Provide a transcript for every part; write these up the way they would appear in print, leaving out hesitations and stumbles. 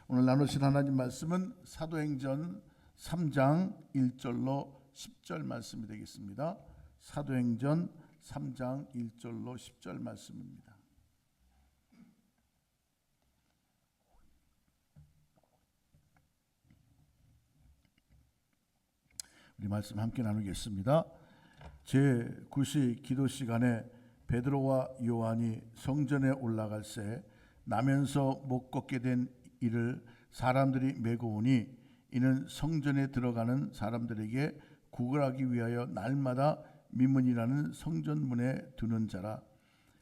오늘 나누실 하나님 말씀은 사도행전 3장 1절로 10절 말씀이 되겠습니다. 사도행전 3장 1절로 10절 말씀입니다. 우리 말씀 함께 나누겠습니다. 제9시 기도 시간에 베드로와 요한이 성전에 올라갈 새 나면서 못 걷게 된 이를 사람들이 메고 오니 이는 성전에 들어가는 사람들에게 구걸하기 위하여 날마다 미문이라는 성전문에 두는 자라.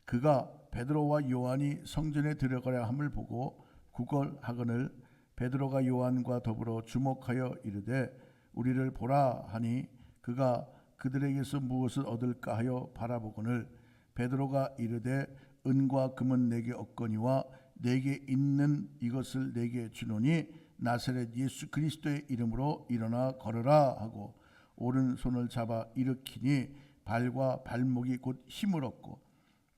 그가 베드로와 요한이 성전에 들어가려 함을 보고 구걸하거늘 베드로가 요한과 더불어 주목하여 이르되 우리를 보라 하니 그가 그들에게서 무엇을 얻을까 하여 바라보거늘 베드로가 이르되 은과 금은 내게 없거니와 내게 있는 이것을 내게 주노니 나사렛 예수 그리스도의 이름으로 일어나 걸으라 하고 오른손을 잡아 일으키니 발과 발목이 곧 힘을 얻고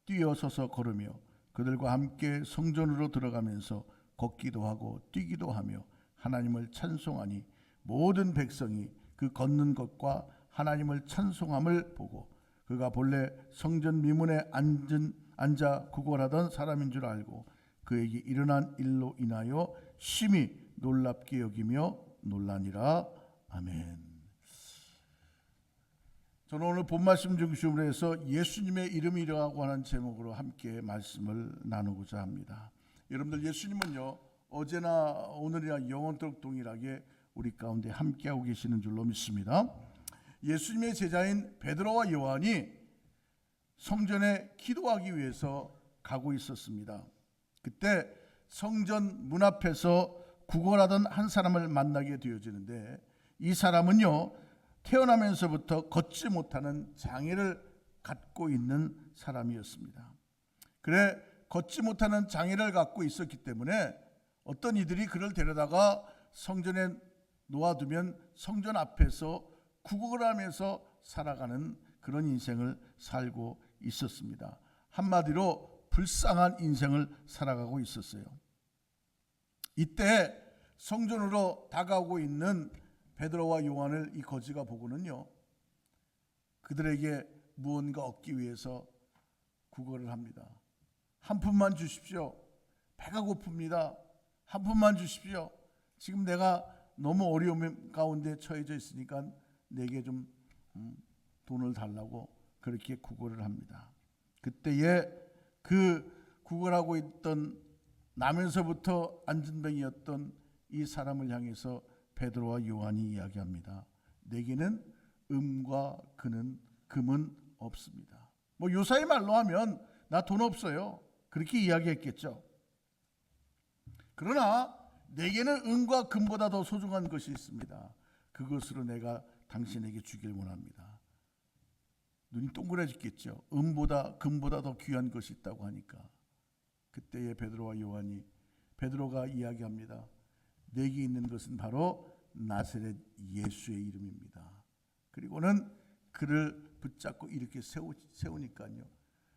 뛰어서서 걸으며 그들과 함께 성전으로 들어가면서 걷기도 하고 뛰기도 하며 하나님을 찬송하니 모든 백성이 그 걷는 것과 하나님을 찬송함을 보고 그가 본래 성전 미문에 앉아 구걸하던 사람인 줄 알고 그에게 일어난 일로 인하여 심히 놀랍게 여기며 놀라니라. 아멘. 저는 오늘 본 말씀 중심으로 해서 예수님의 이름이라고 하는 제목으로 함께 말씀을 나누고자 합니다. 여러분들, 예수님은요 어제나 오늘이나 영원토록 동일하게 우리 가운데 함께하고 계시는 줄로 믿습니다. 예수님의 제자인 베드로와 요한이 성전에 기도하기 위해서 가고 있었습니다. 그때 성전 문 앞에서 구걸하던 한 사람을 만나게 되어지는데 이 사람은요 태어나면서부터 걷지 못하는 장애를 갖고 있는 사람이었습니다. 그래 걷지 못하는 장애를 갖고 있었기 때문에 어떤 이들이 그를 데려다가 성전에 놓아두면 성전 앞에서 구걸하면서 살아가는 그런 인생을 살고 있었습니다. 한마디로 불쌍한 인생을 살아가고 있었어요. 이때 성전으로 다가오고 있는 베드로와 요한을 이 거지가 보고는요 그들에게 무언가 얻기 위해서 구걸을 합니다. 한 푼만 주십시오. 배가 고픕니다. 한 푼만 주십시오. 지금 내가 너무 어려움 가운데 처해져 있으니까 내게 좀 돈을 달라고 그렇게 구걸을 합니다. 그때에 그 구걸하고 있던 나면서부터 안진뱅이였던 이 사람을 향해서 베드로와 요한이 이야기합니다. 내게는 음과 금은 없습니다. 뭐 요사이 말로 하면 나 돈 없어요. 그렇게 이야기했겠죠. 그러나 내게는 은과 금보다 더 소중한 것이 있습니다. 그것으로 내가 당신에게 주길 원합니다. 눈이 동그래졌겠죠. 은보다 금보다 더 귀한 것이 있다고 하니까. 그때에 베드로와 요한이 베드로가 이야기합니다. 내게 있는 것은 바로 나사렛 예수의 이름입니다. 그리고는 그를 붙잡고 이렇게 세우니까요.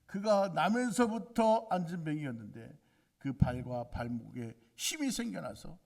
그가 나면서부터 안진뱅이였는데 그 발과 발목에 힘이 생겨나서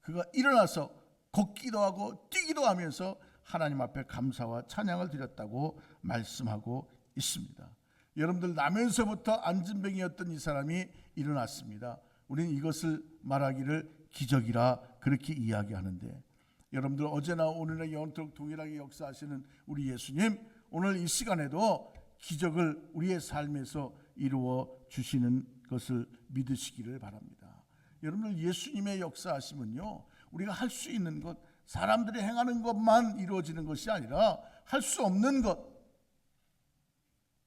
그가 일어나서 걷기도 하고 뛰기도 하면서 하나님 앞에 감사와 찬양을 드렸다고 말씀하고 있습니다. 여러분들, 나면서부터 안진뱅이였던 이 사람이 일어났습니다. 우리는 이것을 말하기를 기적이라 그렇게 이야기하는데, 여러분들 어제나 오늘이나 영원토록 동일하게 역사하시는 우리 예수님, 오늘 이 시간에도 기적을 우리의 삶에서 이루어 주시는 것을 믿으시기를 바랍니다. 여러분들, 예수님의 역사하심은요 우리가 할 수 있는 것, 사람들이 행하는 것만 이루어지는 것이 아니라 할 수 없는 것,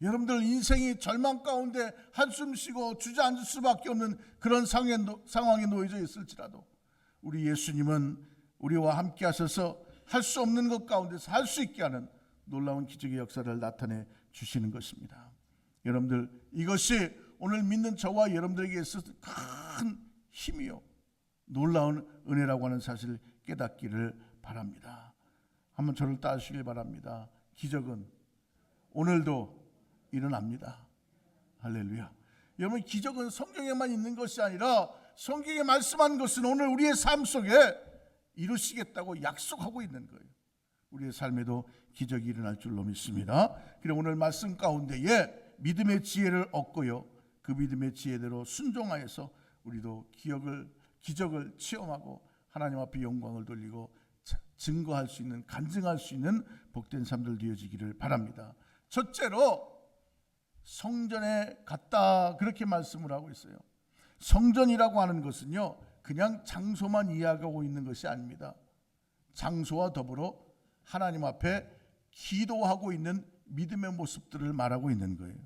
여러분들 인생이 절망 가운데 한숨 쉬고 주저앉을 수밖에 없는 그런 상황에 놓여져 있을지라도 우리 예수님은 우리와 함께 하셔서 할 수 없는 것 가운데서 할 수 있게 하는 놀라운 기적의 역사를 나타내 주시는 것입니다. 여러분들, 이것이 오늘 믿는 저와 여러분들에게 있어서 큰 힘이요 놀라운 은혜라고 하는 사실을 깨닫기를 바랍니다. 한번 저를 따르시길 바랍니다. 기적은 오늘도 일어납니다. 할렐루야. 여러분, 기적은 성경에만 있는 것이 아니라 성경에 말씀한 것은 오늘 우리의 삶 속에 이루시겠다고 약속하고 있는 거예요. 우리의 삶에도 기적이 일어날 줄로 믿습니다. 그리고 오늘 말씀 가운데에 믿음의 지혜를 얻고요, 그 믿음의 지혜대로 순종하여서 우리도 기적을 체험하고 하나님 앞에 영광을 돌리고 증거할 수 있는, 간증할 수 있는 복된 삶들 되어지기를 바랍니다. 첫째로 성전에 갔다, 그렇게 말씀을 하고 있어요. 성전이라고 하는 것은요, 그냥 장소만 이야기하고 있는 것이 아닙니다. 장소와 더불어 하나님 앞에 기도하고 있는 믿음의 모습들을 말하고 있는 거예요.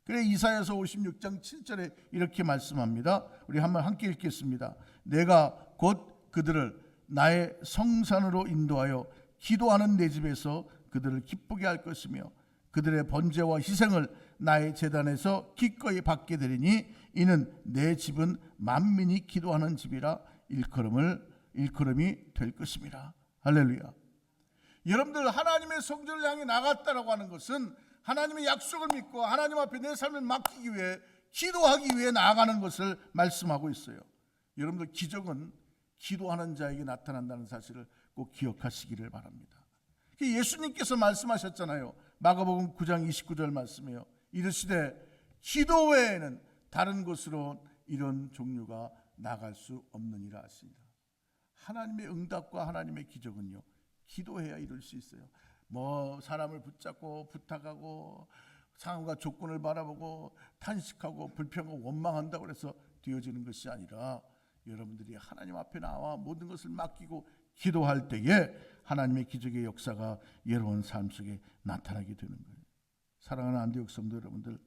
그래 이사야서 56장 7절에 이렇게 말씀합니다. 우리 한번 함께 읽겠습니다. 내가 곧 그들을 나의 성산으로 인도하여 기도하는 내 집에서 그들을 기쁘게 할 것이며 그들의 번제와 희생을 나의 제단에서 기꺼이 받게 되리니 이는 내 집은 만민이 기도하는 집이라 일컬음이 될 것입니다. 할렐루야. 여러분들, 하나님의 성전을 향해 나갔다라고 하는 것은 하나님의 약속을 믿고 하나님 앞에 내 삶을 맡기기 위해, 기도하기 위해 나아가는 것을 말씀하고 있어요. 여러분들, 기적은 기도하는 자에게 나타난다는 사실을 꼭 기억하시기를 바랍니다. 예수님께서 말씀하셨잖아요. 마가복음 9장 29절 말씀이에요. 이르시되 기도 외에는 다른 곳으로 이런 종류가 나갈 수 없느니라 하십니다. 하나님의 응답과 하나님의 기적은요, 기도해야 이룰 수 있어요. 사람을 붙잡고 부탁하고 상황과 조건을 바라보고 탄식하고 불평하고 원망한다고 해서 되어지는 것이 아니라, 여러분들이 하나님 앞에 나와 모든 것을 맡기고 기도할 때에 하나님의 기적의 역사가 여러분 삶 속에 나타나게 되는 거예요. 사랑하는 안디옥 성도 여러분들,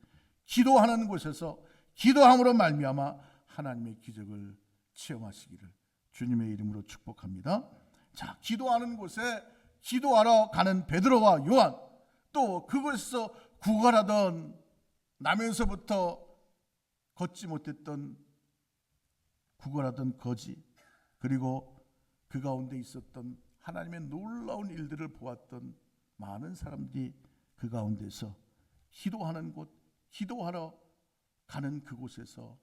기도하는 곳에서 기도함으로 말미암아 하나님의 기적을 체험하시기를 주님의 이름으로 축복합니다. 자, 기도하는 곳에 기도하러 가는 베드로와 요한, 또 그곳에서 구걸하던, 나면서부터 걷지 못했던 구걸하던 거지, 그리고 그 가운데 있었던 하나님의 놀라운 일들을 보았던 많은 사람들이 그 가운데서 기도하는 곳, 기도하러 가는 그곳에서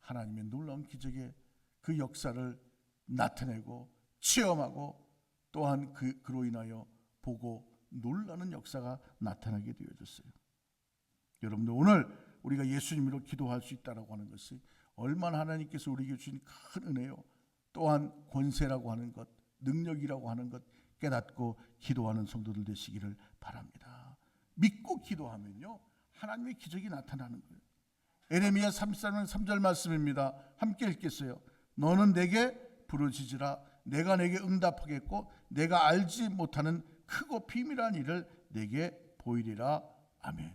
하나님의 놀라운 기적의 그 역사를 나타내고 체험하고, 또한 그로 인하여 보고 놀라는 역사가 나타나게 되어졌어요. 여러분들, 오늘 우리가 예수님으로 기도할 수 있다고 하는 것이 얼마나 하나님께서 우리에게 주신 큰 은혜요, 또한 권세라고 하는 것, 능력이라고 하는 것 깨닫고 기도하는 성도들 되시기를 바랍니다. 믿고 기도하면요, 하나님의 기적이 나타나는 거예요. 에레미야 33장 3절 말씀입니다. 함께 읽겠어요. 너는 내게 부르짖으라. 내가 내게 응답하겠고 내가 알지 못하는 크고 비밀한 일을 내게 보이리라. 아멘.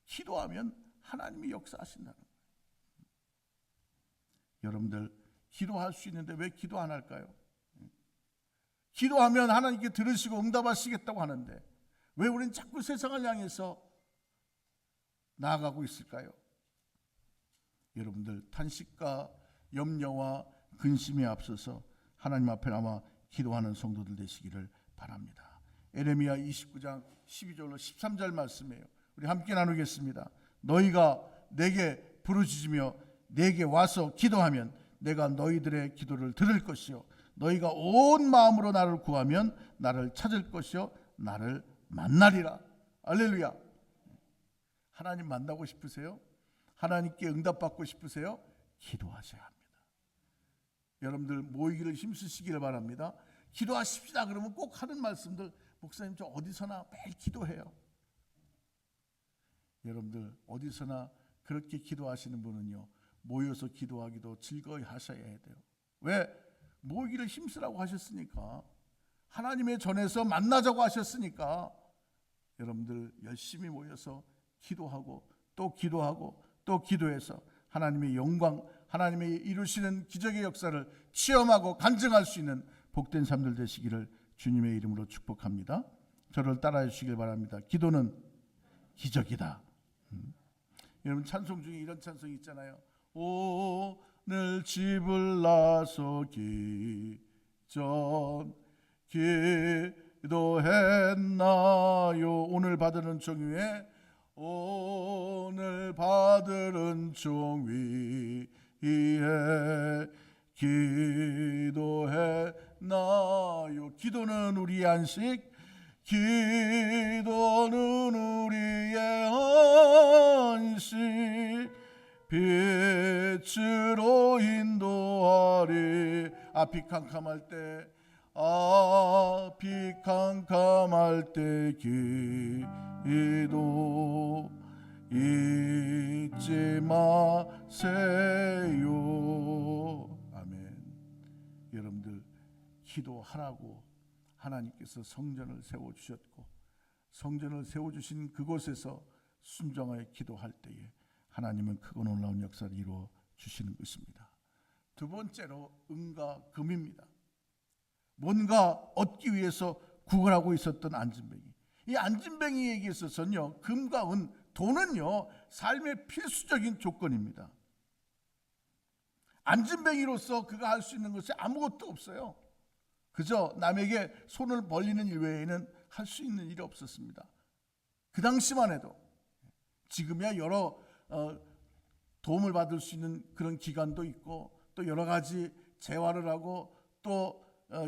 기도하면 하나님이 역사하신다는 거예요. 여러분들, 기도할 수 있는데 왜 기도 안 할까요? 기도하면 하나님께 들으시고 응답하시겠다고 하는데 왜 우리는 자꾸 세상을 향해서 나아가고 있을까요? 여러분들, 탄식과 염려와 근심에 앞서서 하나님 앞에 나와 기도하는 성도들 되시기를 바랍니다. 에레미야 29장 12절로 13절 말씀이에요. 우리 함께 나누겠습니다. 너희가 내게 부르짖으며 내게 와서 기도하면 내가 너희들의 기도를 들을 것이요 너희가 온 마음으로 나를 구하면 나를 찾을 것이요 나를 만나리라. 할렐루야. 하나님 만나고 싶으세요? 하나님께 응답받고 싶으세요? 기도하셔야 합니다. 여러분들, 모이기를 힘쓰시기를 바랍니다. 기도하십시다 그러면 꼭 하는 말씀들, 목사님 저 어디서나 매일 기도해요. 여러분들, 어디서나 그렇게 기도하시는 분은요, 모여서 기도하기도 즐거이 하셔야 돼요. 왜? 모이기를 힘쓰라고 하셨으니까, 하나님의 전에서 만나자고 하셨으니까, 여러분들 열심히 모여서 기도하고 또 기도하고 또 기도해서 하나님의 영광, 하나님의 이루시는 기적의 역사를 체험하고 간증할 수 있는 복된 삶들 되시기를 주님의 이름으로 축복합니다. 저를 따라해 주시길 바랍니다. 기도는 기적이다. 여러분, 찬송 중에 이런 찬송이 있잖아요. 오늘 집을 나서기 전 기도했나요? 오늘 받은 은총 위에 오늘 받은 은총 기도해 나요. 기도는 우리의 안식, 기도는 우리의 안식, 빛으로 인도하리. 앞이 캄캄할 때, 앞이 캄캄할 때 기도 잊지 마세요. 아멘. 여러분들 기도하라고 하나님께서 성전을 세워주셨고, 성전을 세워주신 그곳에서 순종하여 기도할 때에 하나님은 크고 놀라운 역사를 이루어 주시는 것입니다. 두 번째로 은과 금입니다. 뭔가 얻기 위해서 구걸하고 있었던 안진뱅이. 이 안진뱅이에게 있어서는요, 금과 은, 돈은요 삶의 필수적인 조건입니다. 안진뱅이로서 그가 할 수 있는 것이 아무것도 없어요. 그저 남에게 손을 벌리는 일 외에는 할 수 있는 일이 없었습니다. 그 당시만 해도, 지금이야 여러 도움을 받을 수 있는 그런 기관도 있고, 또 여러 가지 재활을 하고 또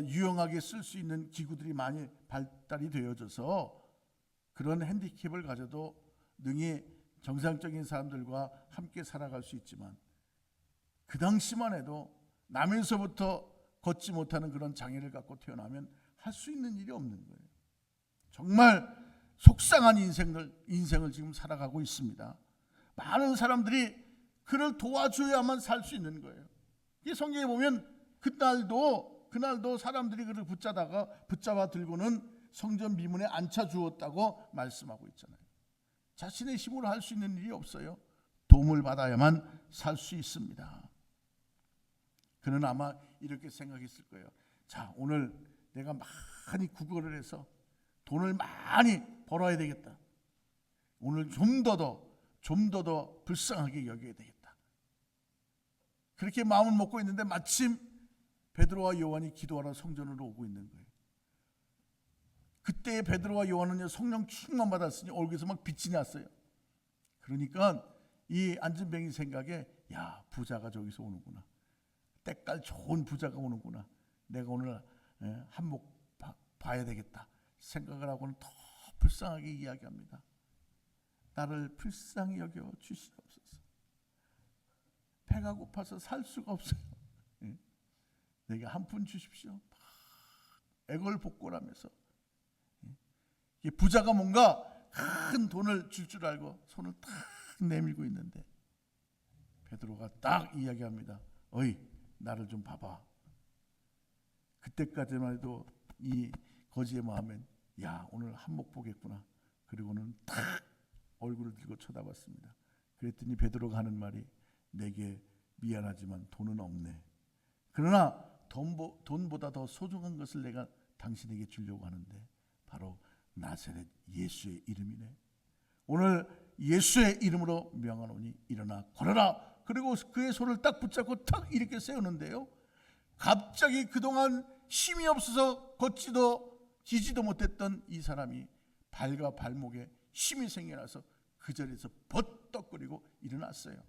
유용하게 쓸 수 있는 기구들이 많이 발달이 되어져서 그런 핸디캡을 가져도 능히 정상적인 사람들과 함께 살아갈 수 있지만, 그 당시만 해도 나면서부터 걷지 못하는 그런 장애를 갖고 태어나면 할 수 있는 일이 없는 거예요. 정말 속상한 인생을 지금 살아가고 있습니다. 많은 사람들이 그를 도와줘야만 살 수 있는 거예요. 이 성경에 보면 그날도 사람들이 그를 붙잡아 들고는 성전 미문에 앉혀 주었다고 말씀하고 있잖아요. 자신의 힘으로 할 수 있는 일이 없어요. 도움을 받아야만 살 수 있습니다. 그는 아마 이렇게 생각했을 거예요. 자, 오늘 내가 많이 구걸을 해서 돈을 많이 벌어야 되겠다. 오늘 좀 더 불쌍하게 여겨야 되겠다. 그렇게 마음을 먹고 있는데 마침 베드로와 요한이 기도하러 성전으로 오고 있는 거예요. 그때 베드로와 요한은 성령 충만 받았으니 얼굴에서 막 빛이 났어요. 그러니까 이 안진뱅이 생각에, 야, 부자가 저기서 오는구나. 때깔 좋은 부자가 오는구나. 내가 오늘 한몫 봐야 되겠다 생각을 하고는 더 불쌍하게 이야기합니다. 나를 불쌍히 여겨 주시옵소서. 배가 고파서 살 수가 없어요. 내게 한 푼 주십시오. 애걸복걸하면서, 부자가 뭔가 큰 돈을 줄 알고 손을 탁 내밀고 있는데 베드로가 딱 이야기합니다. 어이, 나를 좀 봐봐. 그때까지만 해도 이 거지의 마음엔, 야, 오늘 한몫 보겠구나. 그리고는 탁 얼굴을 들고 쳐다봤습니다. 그랬더니 베드로가 하는 말이, 내게 미안하지만 돈은 없네. 그러나 돈보다 더 소중한 것을 내가 당신에게 주려고 하는데, 바로 나사렛 예수의 이름이네. 오늘 예수의 이름으로 명하노니 일어나 걸어라. 그리고 그의 손을 딱 붙잡고 탁 이렇게 세우는데요, 갑자기 그동안 힘이 없어서 걷지도 지지도 못했던 이 사람이 발과 발목에 힘이 생겨나서 그 자리에서 버떡거리고 일어났어요.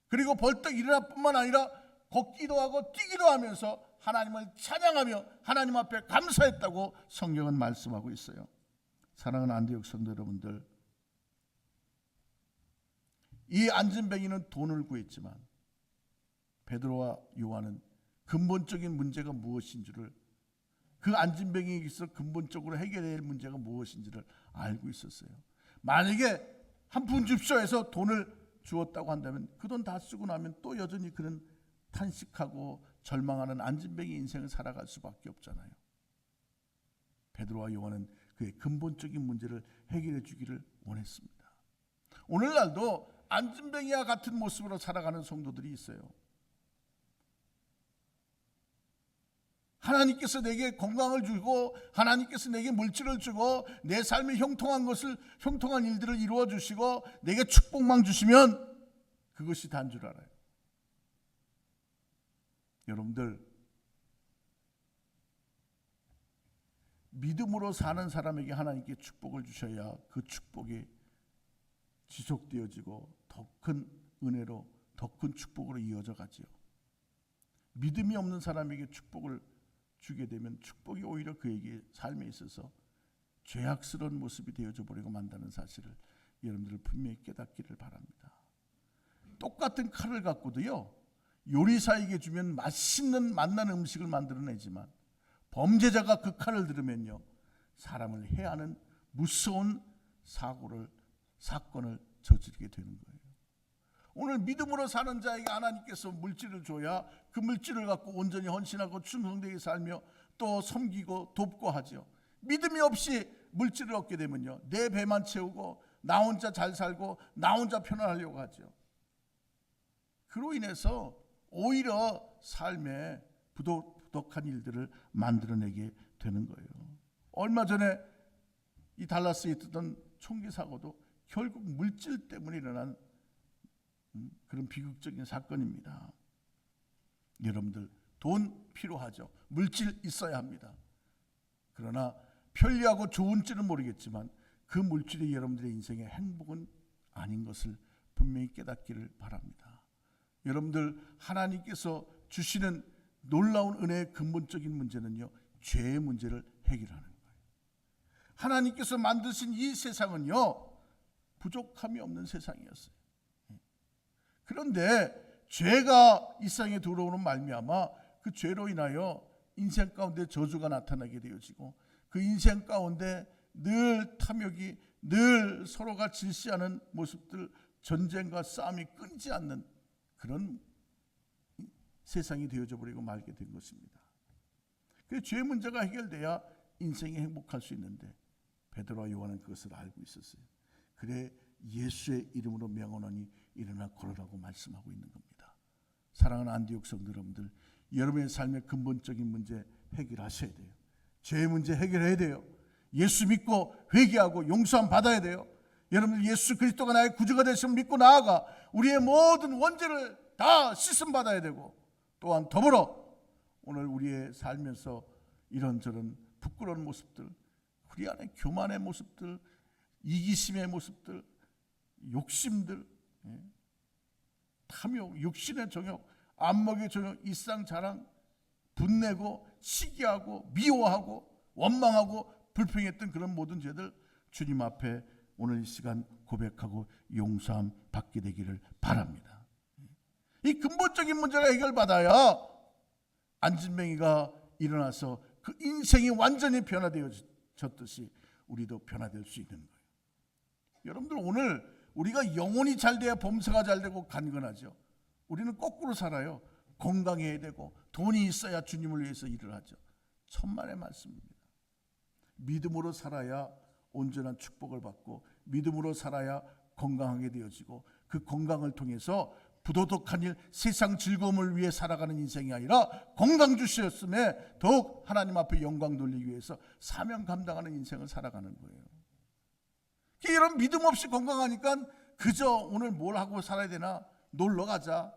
그리고 벌떡 일어날 뿐만 아니라 걷기도 하고 뛰기도 하면서 하나님을 찬양하며 하나님 앞에 감사했다고 성경은 말씀하고 있어요. 사랑하는 안디옥 성도 여러분들, 이 안진뱅이는 돈을 구했지만 베드로와 요한은 근본적인 문제가 무엇인지를, 그 안진뱅이에게서 근본적으로 해결해야 할 문제가 무엇인지를 알고 있었어요. 만약에 한 푼 줍쇼 해서 돈을 주었다고 한다면 그 돈 다 쓰고 나면 또 여전히 그는 탄식하고 절망하는 안진뱅이 인생을 살아갈 수밖에 없잖아요. 베드로와 요한은 그의 근본적인 문제를 해결해 주기를 원했습니다. 오늘날도 안진뱅이와 같은 모습으로 살아가는 성도들이 있어요. 하나님께서 내게 건강을 주고 하나님께서 내게 물질을 주고 내 삶에 형통한 일들을 이루어 주시고 내게 축복만 주시면 그것이 다인 줄 알아요. 여러분들, 믿음으로 사는 사람에게 하나님께 축복을 주셔야 그 축복이 지속되어지고 더 큰 은혜로 더 큰 축복으로 이어져 가지요. 믿음이 없는 사람에게 축복을 주게 되면 축복이 오히려 그에게 삶에 있어서 죄악스러운 모습이 되어져 버리고 만다는 사실을 여러분들 분명히 깨닫기를 바랍니다. 똑같은 칼을 갖고도요, 요리사에게 주면 맛있는 맛난 음식을 만들어내지만 범죄자가 그 칼을 들으면요, 사람을 해하는 무서운 사건을 저지르게 되는 거예요. 오늘 믿음으로 사는 자에게 하나님께서 물질을 줘야 그 물질을 갖고 온전히 헌신하고 충성되게 살며 또 섬기고 돕고 하죠. 믿음이 없이 물질을 얻게 되면요, 내 배만 채우고 나 혼자 잘 살고 나 혼자 편안하려고 하죠. 그로 인해서 오히려 삶에 부도덕한 일들을 만들어내게 되는 거예요. 얼마 전에 이 달라스에 있었던 총기 사고도 결국 물질 때문에 일어난 그런 비극적인 사건입니다. 여러분들 돈 필요하죠. 물질 있어야 합니다. 그러나 편리하고 좋은지는 모르겠지만 그 물질이 여러분들의 인생의 행복은 아닌 것을 분명히 깨닫기를 바랍니다. 여러분들 하나님께서 주시는 놀라운 은혜의 근본적인 문제는요, 죄의 문제를 해결하는 거예요. 하나님께서 만드신 이 세상은요, 부족함이 없는 세상이었어요. 그런데 죄가 이 세상에 들어오는 말미암아 그 죄로 인하여 인생 가운데 저주가 나타나게 되어지고 그 인생 가운데 늘 탐욕이, 늘 서로가 질시하는 모습들, 전쟁과 싸움이 끊지 않는 그런 세상이 되어져 버리고 말게 된 것입니다. 그 죄 문제가 해결돼야 인생이 행복할 수 있는데 베드로와 요한은 그것을 알고 있었어요. 그래 예수의 이름으로 명하노니 일어나 걸으라고 말씀하고 있는 겁니다. 사랑하는 안디옥 성도 여러분들, 여러분의 삶의 근본적인 문제 해결하셔야 돼요. 죄의 문제 해결해야 돼요. 예수 믿고 회개하고 용서함 받아야 돼요. 여러분 예수 그리스도가 나의 구주가 되심을 믿고 나아가 우리의 모든 원죄를 다 씻음 받아야 되고, 또한 더불어 오늘 우리의 살면서 이런저런 부끄러운 모습들, 우리 안에 교만의 모습들, 이기심의 모습들, 욕심들, 탐욕, 육신의 정욕, 안목의 정욕, 일상자랑, 분내고 시기하고 미워하고 원망하고 불평했던 그런 모든 죄들 주님 앞에 오늘 이 시간 고백하고 용서함 받게 되기를 바랍니다. 이 근본적인 문제가 해결받아야 안진뱅이가 일어나서 그 인생이 완전히 변화되어졌듯이 우리도 변화될 수 있는 거예요. 여러분들 오늘 우리가 영혼이 잘 돼야 범사가 잘 되고 간건하죠. 우리는 거꾸로 살아요. 건강해야 되고 돈이 있어야 주님을 위해서 일을 하죠. 천만의 말씀입니다. 믿음으로 살아야 온전한 축복을 받고 믿음으로 살아야 건강하게 되어지고 그 건강을 통해서 부도덕한 일, 세상 즐거움을 위해 살아가는 인생이 아니라 건강 주셨음에 더욱 하나님 앞에 영광 돌리기 위해서 사명 감당하는 인생을 살아가는 거예요. 이런 믿음 없이 건강하니까 그저 오늘 뭘 하고 살아야 되나, 놀러 가자,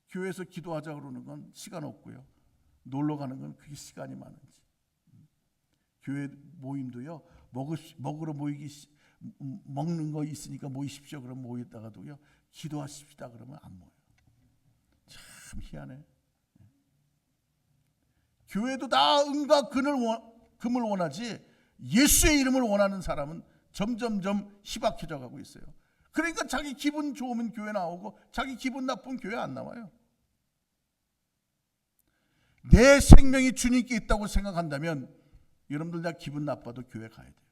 교회에서 기도하자 그러는 건 시간 없고요, 놀러 가는 건 그게 시간이 많은지. 교회 모임도요, 먹으러 모이기, 먹는 거 있으니까 모이십시오 그러면 모였다가도요, 기도하십시다 그러면 안 모여요. 참 희한해. 교회도 다 은과 금을 원하지 예수의 이름을 원하는 사람은 점점점 희박해져 가고 있어요. 그러니까 자기 기분 좋으면 교회 나오고 자기 기분 나쁘면 교회 안 나와요. 내 생명이 주님께 있다고 생각한다면 여러분들 다 기분 나빠도 교회 가야 돼요.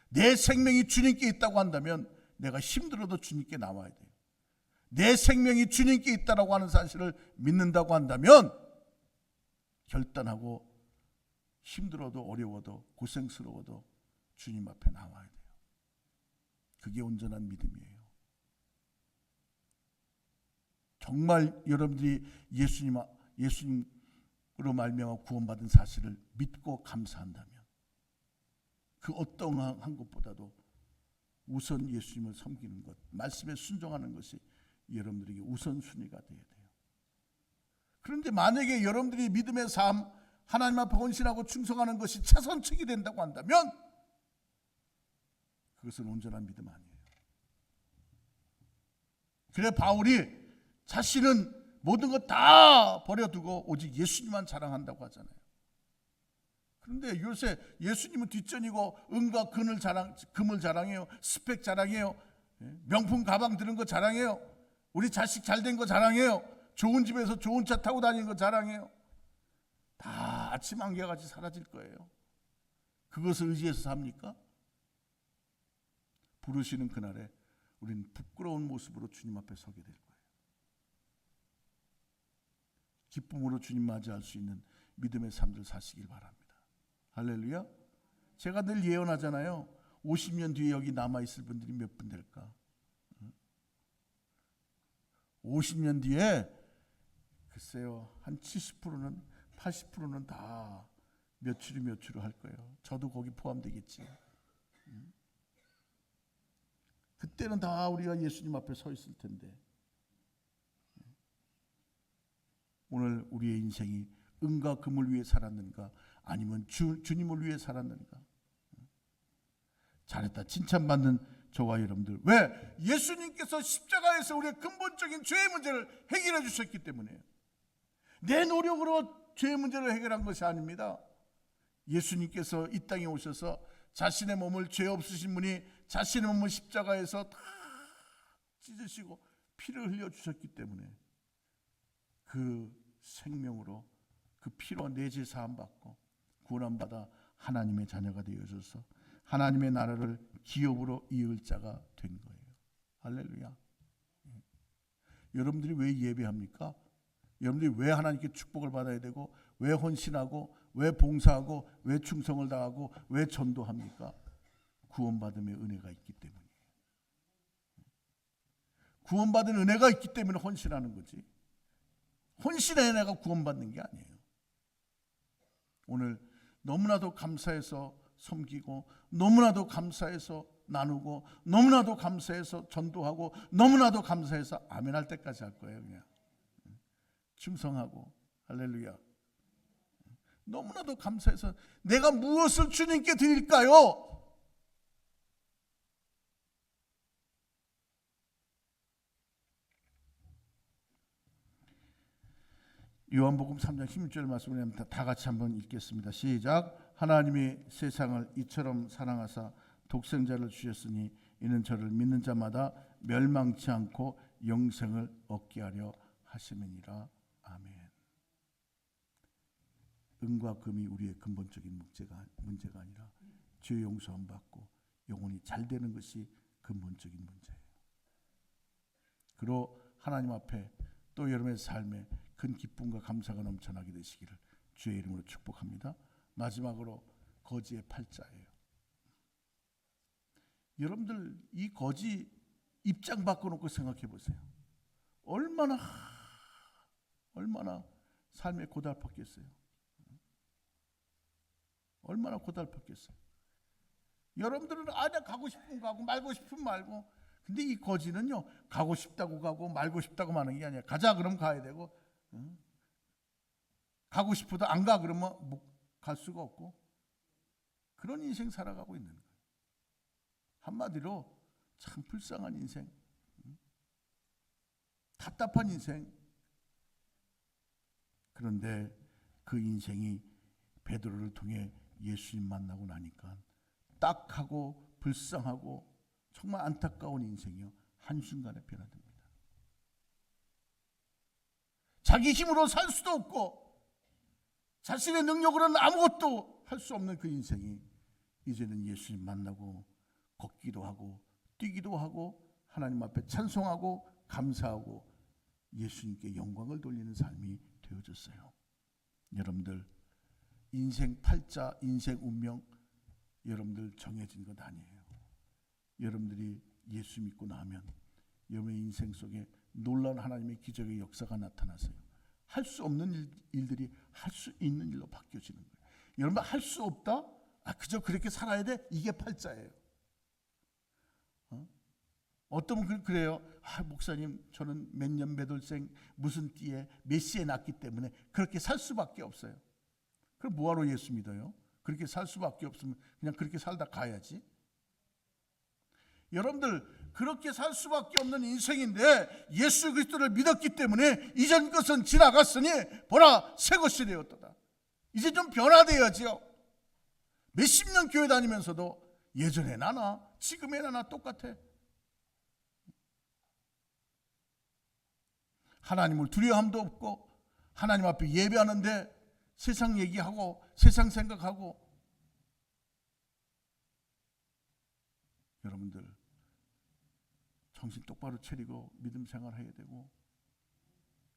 내 생명이 주님께 있다고 한다면 내가 힘들어도 주님께 나와야 돼요. 내 생명이 주님께 있다고 하는 사실을 믿는다고 한다면 결단하고 힘들어도 어려워도 고생스러워도 주님 앞에 나와야 돼요. 그게 온전한 믿음이에요. 정말 여러분들이 예수님으로 말미암아 구원받은 사실을 믿고 감사한다면 그 어떠한 것보다도 우선 예수님을 섬기는 것, 말씀에 순종하는 것이 여러분들에게 우선순위가 되어야 돼요. 그런데 만약에 여러분들이 믿음의 삶, 하나님 앞에 헌신하고 충성하는 것이 최선책이 된다고 한다면 그것은 온전한 믿음 아니에요. 그래 바울이 자신은 모든 것 다 버려두고 오직 예수님만 자랑한다고 하잖아요. 그런데 요새 예수님은 뒷전이고 은과 금을 자랑해요. 스펙 자랑해요. 명품 가방 드는 거 자랑해요. 우리 자식 잘된 거 자랑해요. 좋은 집에서 좋은 차 타고 다니는 거 자랑해요. 다 아침 안개같이 사라질 거예요. 그것을 의지해서 삽니까? 부르시는 그날에 우리는 부끄러운 모습으로 주님 앞에 서게 될 거예요. 기쁨으로 주님 맞이할 수 있는 믿음의 삶들 사시길 바랍니다. 할렐루야. 제가 늘 예언하잖아요. 50년 뒤에 여기 남아있을 분들이 몇 분 될까? 50년 뒤에 글쎄요, 한 70%는 80%는 다 몇출이 할 거예요. 저도 거기 포함되겠지. 그때는 다 우리가 예수님 앞에 서 있을 텐데, 오늘 우리의 인생이 은과 금을 위해 살았는가, 아니면 주님을 위해 살았는가? 잘했다 칭찬받는 저와 여러분들, 왜? 예수님께서 십자가에서 우리의 근본적인 죄의 문제를 해결해 주셨기 때문이에요. 내 노력으로 죄의 문제를 해결한 것이 아닙니다. 예수님께서 이 땅에 오셔서 자신의 몸을, 죄 없으신 분이 자신의 몸을 십자가에서 다 찢으시고 피를 흘려 주셨기 때문에 그 생명으로 그 피로 내 죄 사함 받고 구원받아 하나님의 자녀가 되어져서 하나님의 나라를 기업으로 이을 자가 된 거예요. 할렐루야. 여러분들이 왜 예배합니까? 여러분들이 왜 하나님께 축복을 받아야 되고, 왜 헌신하고, 왜 봉사하고, 왜 충성을 다하고, 왜 전도합니까? 구원받음의 은혜가 있기 때문이에요. 구원받은 은혜가 있기 때문에 헌신하는 거지, 헌신의 은혜가 구원받는 게 아니에요. 오늘 너무나도 감사해서 섬기고, 너무나도 감사해서 나누고, 너무나도 감사해서 전도하고, 너무나도 감사해서 아멘할 때까지 할 거예요. 그냥 충성하고. 할렐루야. 너무나도 감사해서 내가 무엇을 주님께 드릴까요? 요한복음 3장 16절 말씀을 다 같이 한번 읽겠습니다. 시작. 하나님이 세상을 이처럼 사랑하사 독생자를 주셨으니 이는 저를 믿는 자마다 멸망치 않고 영생을 얻게 하려 하심이니라. 아멘. 은과 금이 우리의 근본적인 문제가 아니라 죄 용서함 받고 영혼이 잘 되는 것이 근본적인 문제예요. 그리고 하나님 앞에 또 여러분의 삶에 큰 기쁨과 감사가 넘쳐나게 되시기를 주의 이름으로 축복합니다. 마지막으로 거지의 팔자예요. 여러분들 이 거지 입장 바꿔놓고 생각해 보세요. 얼마나 삶에 고달팠겠어요. 얼마나 고달팠겠어요. 여러분들은 아니야 가고 싶으면 가고 말고 싶으면 말고, 근데 이 거지는요, 가고 싶다고 가고 말고 싶다고 마는 게 아니야. 가자 그러면 가야 되고, 가고 싶어도 안 가 그러면 갈 수가 없고, 그런 인생 살아가고 있는 거예요. 한마디로 참 불쌍한 인생, 답답한 인생. 그런데 그 인생이 베드로를 통해 예수님 만나고 나니까 딱하고 불쌍하고 정말 안타까운 인생이요, 한순간에 변화됩니다. 자기 힘으로 살 수도 없고 자신의 능력으로는 아무것도 할 수 없는 그 인생이 이제는 예수님 만나고 걷기도 하고 뛰기도 하고 하나님 앞에 찬송하고 감사하고 예수님께 영광을 돌리는 삶이 되어졌어요. 여러분들 인생 팔자, 인생 운명 여러분들 정해진 것 아니에요. 여러분들이 예수 믿고 나면 여러분의 인생 속에 놀라운 하나님의 기적의 역사가 나타나서요, 할 수 없는 일들이 할 수 있는 일로 바뀌어지는 거예요. 여러분 할 수 없다? 그저 그렇게 살아야 돼? 이게 팔자예요. 어떤 분 그래요. 목사님 저는 몇 년 몇 월생 무슨 띠에 몇 시에 낳기 때문에 그렇게 살 수밖에 없어요. 그럼 뭐하러 예수 믿어요? 그렇게 살 수밖에 없으면 그냥 그렇게 살다 가야지. 여러분들 그렇게 살 수밖에 없는 인생인데 예수 그리스도를 믿었기 때문에 이전 것은 지나갔으니 보라 새 것이 되었도다. 이제 좀 변화되어야지요. 몇십 년 교회 다니면서도 예전에 나나 지금의 나나 똑같아. 하나님을 두려워함도 없고 하나님 앞에 예배하는데 세상 얘기하고 세상 생각하고. 여러분들 정신 똑바로 차리고 믿음 생활해야 되고,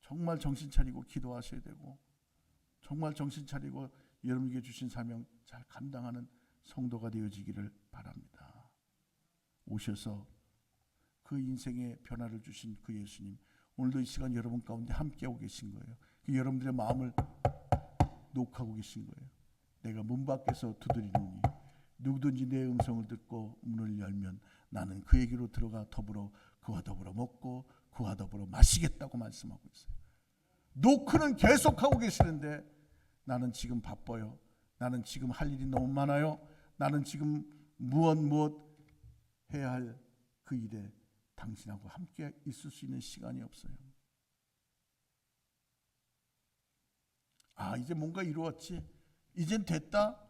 정말 정신 차리고 기도하셔야 되고, 정말 정신 차리고 여러분에게 주신 사명 잘 감당하는 성도가 되어지기를 바랍니다. 오셔서 그 인생의 변화를 주신 그 예수님, 오늘도 이 시간 여러분 가운데 함께하고 계신 거예요. 그 여러분들의 마음을 녹하고 계신 거예요. 내가 문 밖에서 두드리노니 누구든지 내 음성을 듣고 문을 열면 나는 그에게로 들어가 더불어 그와 더불어 먹고 그와 더불어 마시겠다고 말씀하고 있어요. 노크는 계속하고 계시는데 나는 지금 바빠요. 나는 지금 할 일이 너무 많아요. 나는 지금 무엇 해야 할 그 일에 당신하고 함께 있을 수 있는 시간이 없어요. 아, 이제 뭔가 이루었지, 이젠 됐다.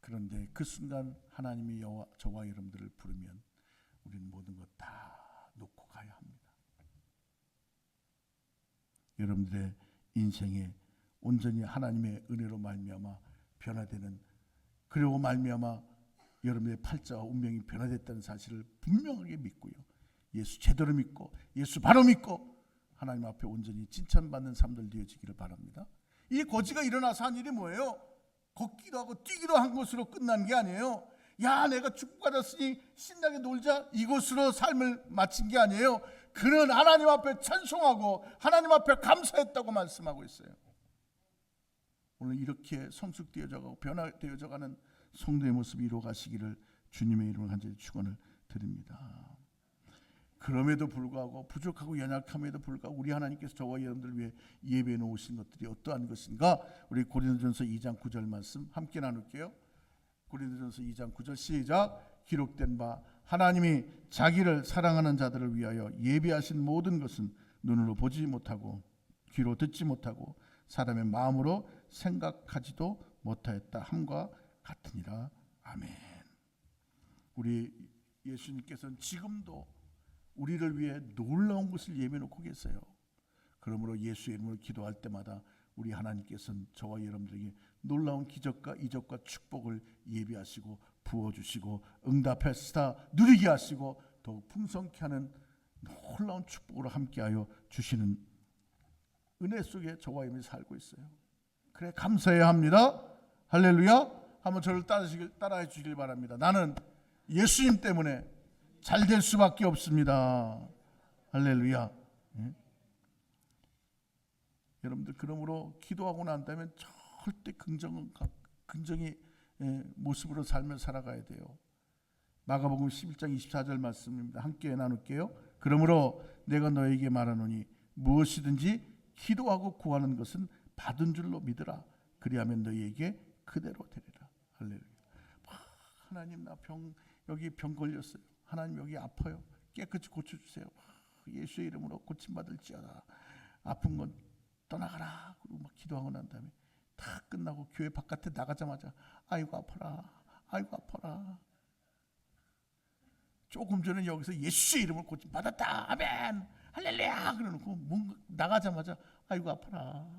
그런데 그 순간 하나님이 저와 여러분들을 부르면 우리는 모든 것 다 놓고 가야 합니다. 여러분들의 인생에 온전히 하나님의 은혜로 말미암아 변화되는, 그리고 말미암아 여러분의 팔자와 운명이 변화됐다는 사실을 분명하게 믿고요, 예수 제대로 믿고 예수 바로 믿고 하나님 앞에 온전히 칭찬받는 삶들 되어지기를 바랍니다. 이 거지가 일어나서 한 일이 뭐예요? 걷기도 하고 뛰기도 한 것으로 끝난 게 아니에요. 야, 내가 축복받았으니 신나게 놀자, 이것으로 삶을 마친 게 아니에요. 그는 하나님 앞에 찬송하고 하나님 앞에 감사했다고 말씀하고 있어요. 오늘 이렇게 성숙되어져가고 변화되어져가는 성도의 모습이 이루어가시기를 주님의 이름으로 간절히 축원을 드립니다. 그럼에도 불구하고 부족하고 연약함에도 불구하고 우리 하나님께서 저와 여러분들을 위해 예배해 놓으신 것들이 어떠한 것인가? 우리 고린도전서 2장 9절 말씀 함께 나눌게요. 고린도전서 2장 9절 시작. 기록된 바 하나님이 자기를 사랑하는 자들을 위하여 예비하신 모든 것은 눈으로 보지 못하고 귀로 듣지 못하고 사람의 마음으로 생각하지도 못하였다 함과 같으니라. 아멘. 우리 예수님께서는 지금도 우리를 위해 놀라운 것을 예비해 놓고 계세요. 그러므로 예수의 이름으로 기도할 때마다 우리 하나님께서는 저와 여러분들에게 놀라운 기적과 이적과 축복을 예비하시고 부어주시고 응답하시다 누리게 하시고 더욱 풍성케 하는 놀라운 축복으로 함께하여 주시는 은혜 속에 저와 여러분이 살고 있어요. 그래 감사해야 합니다. 할렐루야. 한번 저를 따라해 주시길 바랍니다. 나는 예수님 때문에 잘 될 수밖에 없습니다. 할렐루야. 여러분들 그러므로 기도하고 난 다음에 절대 긍정의 모습으로 삶을 살아가야 돼요. 마가복음 11장 24절 말씀입니다. 함께 나눌게요. 그러므로 내가 너에게 말하노니 무엇이든지 기도하고 구하는 것은 받은 줄로 믿으라. 그리하면 너희에게 그대로 되리라. 할렐루야. 하나님 나 여기 병 걸렸어요. 하나님 여기 아파요. 깨끗이 고쳐주세요. 예수의 이름으로 고침받을지어다. 아픈 건 떠나가라. 그리고 막 기도하고 난 다음에 다 끝나고 교회 바깥에 나가자마자 아이고 아파라. 아이고 아파라. 조금 전에 여기서 예수의 이름으로 고침받았다. 아멘. 할렐루야. 그러놓고 뭔가 나가자마자 아이고 아파라.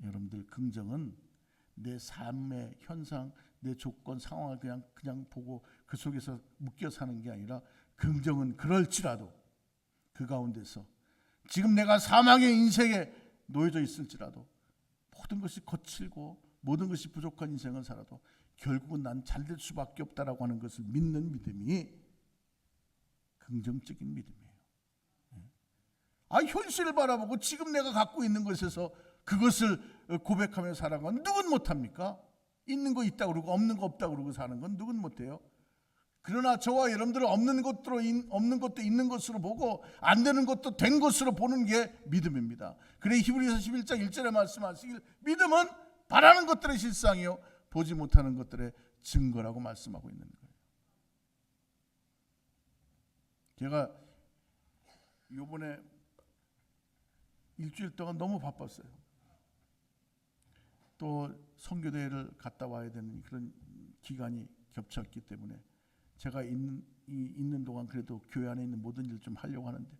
여러분들 긍정은 내 삶의 현상, 내 조건, 상황을 그냥 보고 그 속에서 묶여 사는 게 아니라 긍정은 그럴지라도 그 가운데서 지금 내가 사망의 인생에 놓여져 있을지라도 모든 것이 거칠고 모든 것이 부족한 인생을 살아도 결국은 난 잘 될 수밖에 없다라고 하는 것을 믿는 믿음이 긍정적인 믿음이에요. 현실을 바라보고 지금 내가 갖고 있는 것에서 그것을 고백하며 살아가는 건 누군 못합니까? 있는 거 있다고 그러고 없는 거 없다고 그러고 사는 건 누군 못해요? 그러나 저와 여러분들은 없는 것도 있는 것으로 보고 안 되는 것도 된 것으로 보는 게 믿음입니다. 그래 히브리서 11장 1절에 말씀하시길 믿음은 바라는 것들의 실상이요 보지 못하는 것들의 증거라고 말씀하고 있는 거예요. 제가 이번에 일주일 동안 너무 바빴어요. 또 선교대회를 갔다 와야 되는 그런 기간이 겹쳤기 때문에 제가 있는 동안 그래도 교회 안에 있는 모든 일 좀 하려고 하는데,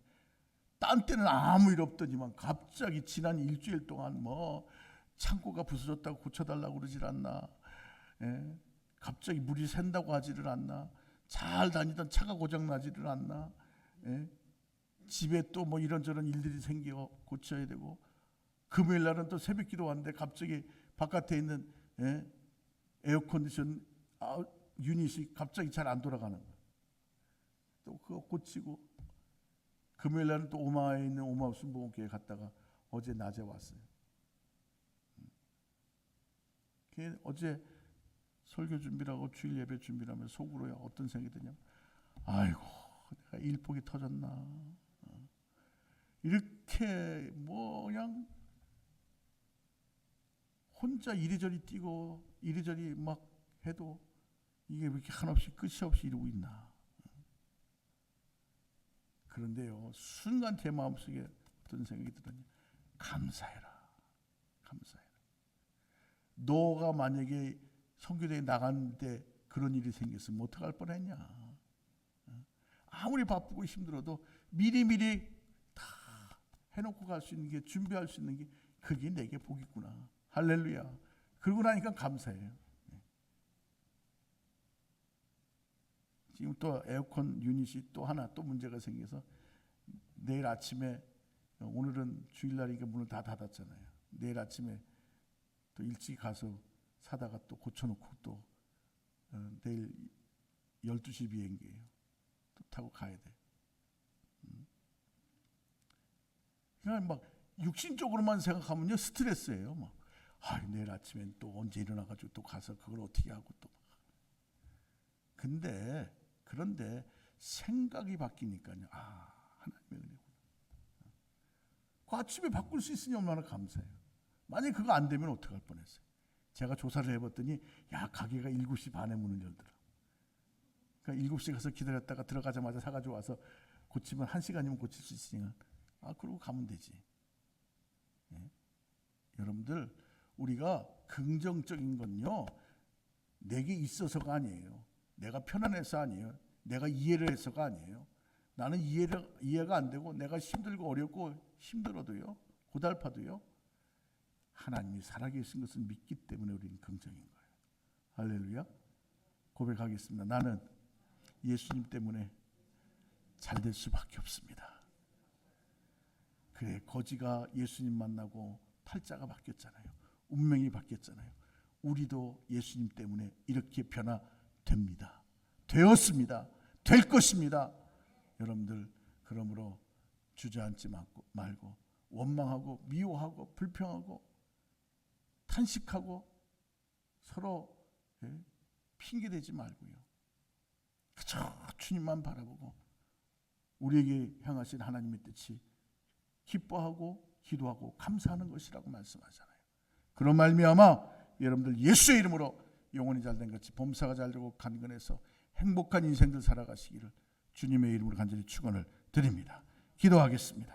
딴 때는 아무 일 없더니만 갑자기 지난 일주일 동안 뭐 창고가 부서졌다고 고쳐달라고 그러질 않나, 갑자기 물이 샌다고 하지를 않나, 잘 다니던 차가 고장나지를 않나, 집에 또 뭐 이런저런 일들이 생겨 고쳐야 되고, 금요일 날은 또 새벽 기도 왔는데 갑자기 바깥에 있는 에어컨디션 유닛이 갑자기 잘 안 돌아가는 거예요. 또 그거 고치고, 금요일 날은 또 오마에 있는 오마 순복음교회 갔다가 어제 낮에 왔어요. 어제 설교 준비라고 주일 예배 준비하면 속으로야 어떤 생각이 드냐면, 아이고 내가 일복이 터졌나, 이렇게 뭐 그냥 혼자 이리저리 뛰고 이리저리 막 해도 이게 왜 이렇게 한없이 끝이 없이 이루고 있나. 그런데요, 순간 제 마음속에 어떤 생각이 들었냐, 감사해라, 감사해라. 너가 만약에 선교대에 나갔는데 그런 일이 생겼으면 어떡할 뻔했냐. 아무리 바쁘고 힘들어도 미리미리 다 해놓고 갈 수 있는 게, 준비할 수 있는 게, 그게 내게 복이구나. 할렐루야. 그러고 나니까 감사해요. 지금 또 에어컨 유닛이 또 하나 또 문제가 생겨서 내일 아침에, 오늘은 주일날이니까 문을 다 닫았잖아요. 내일 아침에 또 일찍 가서 사다가 또 고쳐놓고 또 내일 12시 비행기예요. 또 타고 가야 돼. 그냥 막 육신적으로만 생각하면요 스트레스예요. 막 내일 아침엔 또 언제 일어나가지고 또 가서 그걸 어떻게 하고 또. 그런데 생각이 바뀌니까요, 하나님의 은혜구나. 그 아침에 바꿀 수 있으니 얼마나 감사해요. 만약에 그거 안 되면 어떡할 뻔했어요. 제가 조사를 해봤더니 가게가 7시 반에 문을 열더라. 그러니까 7시 가서 기다렸다가 들어가자마자 사가지고 와서 고치면 1시간이면 고칠 수 있으니까 그러고 가면 되지. 여러분들, 우리가 긍정적인 건요 내게 있어서가 아니에요. 내가 편안해서 아니에요. 내가 이해를 해서가 아니에요. 나는 이해가 안 되고 내가 힘들고 어렵고 힘들어도요, 고달파도요, 하나님이 살아계신 것을 믿기 때문에 우리는 긍정인 거예요. 할렐루야. 고백하겠습니다. 나는 예수님 때문에 잘 될 수밖에 없습니다. 그래, 거지가 예수님 만나고 팔자가 바뀌었잖아요. 운명이 바뀌었잖아요. 우리도 예수님 때문에 이렇게 변화됩니다. 되었습니다. 될 것입니다. 여러분들, 그러므로 주저앉지 말고 원망하고 미워하고 불평하고 탄식하고 서로 핑계대지 말고요, 그저 주님만 바라보고 우리에게 향하신 하나님의 뜻이 기뻐하고 기도하고 감사하는 것이라고 말씀하잖아요. 그런 말미암아 여러분들 예수의 이름으로 영혼이 잘된 같이 범사가 잘되고 간근해서 행복한 인생들 살아가시기를 주님의 이름으로 간절히 축원을 드립니다. 기도하겠습니다.